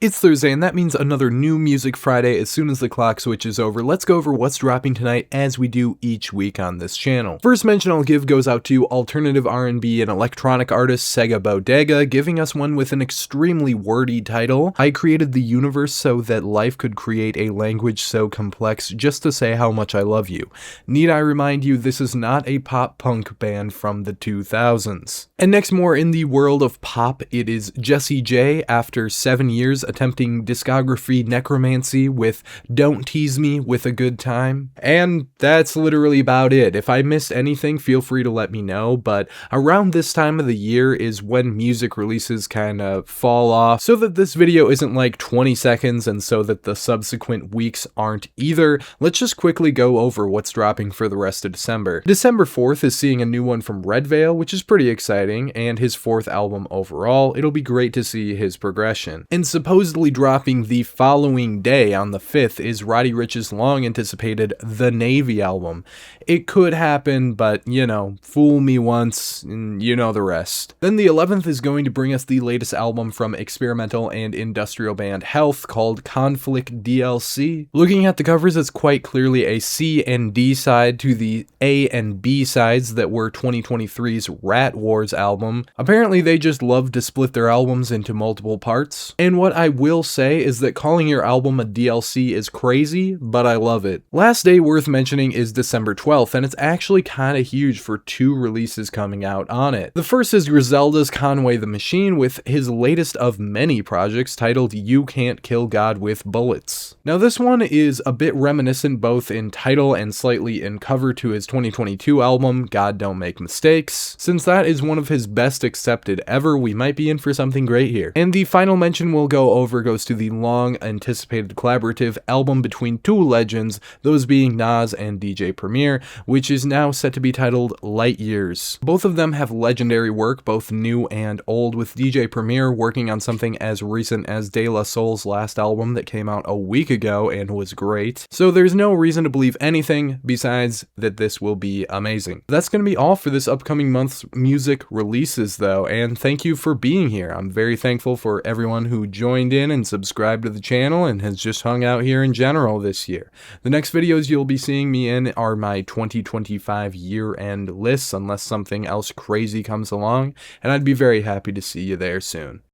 It's Thursday, and that means another new Music Friday as soon as the clock switches over. Let's go over what's dropping tonight as we do each week on this channel. First mention I'll give goes out to alternative R&B and electronic artist Sega Bodega, giving us one with an extremely wordy title. I created the universe so that life could create a language so complex just to say how much I love you. Need I remind you, this is not a pop-punk band from the 2000s. And next, more in the world of pop, it is Jessie J, after 7 years attempting discography necromancy with Don't Tease Me with a Good Time. And that's literally about it. If I missed anything, feel free to let me know, but around this time of the year is when music releases kind of fall off, so that this video isn't like 20 seconds and so that the subsequent weeks aren't either. Let's just quickly go over what's dropping for the rest of December. December 4th is seeing a new one from Redveil, which is pretty exciting, and his 4th album overall. It'll be great to see his progression. And supposedly dropping the following day on the 5th is Roddy Ricch's long-anticipated The Navy album. It could happen, but you know, fool me once, and you know the rest. Then the 11th is going to bring us the latest album from experimental and industrial band Health called Conflict DLC. Looking at the covers, it's quite clearly a C and D side to the A and B sides that were 2023's Rat Wars album. Apparently they just love to split their albums into multiple parts. And what I will say is that calling your album a DLC is crazy, but I love it. Last day worth mentioning is December 12th, and it's actually kinda huge for 2 releases coming out on it. The first is Griselda's Conway the Machine with his latest of many projects titled You Can't Kill God with Bullets. Now this one is a bit reminiscent both in title and slightly in cover to his 2022 album, God Don't Make Mistakes. Since that is one of his best accepted ever, we might be in for something great here. And the final mention we'll go over goes to the long-anticipated collaborative album between 2 legends, those being Nas and DJ Premier, which is now set to be titled Light Years. Both of them have legendary work, both new and old, with DJ Premier working on something as recent as De La Soul's last album that came out a week ago and was great. So there's no reason to believe anything besides that this will be amazing. That's going to be all for this upcoming month's music releases though, and thank you for being here. I'm very thankful for everyone who joined in and subscribed to the channel and has just hung out here in general this year. The next videos you'll be seeing me in are my 2025 year-end lists, unless something else crazy comes along, and I'd be very happy to see you there soon.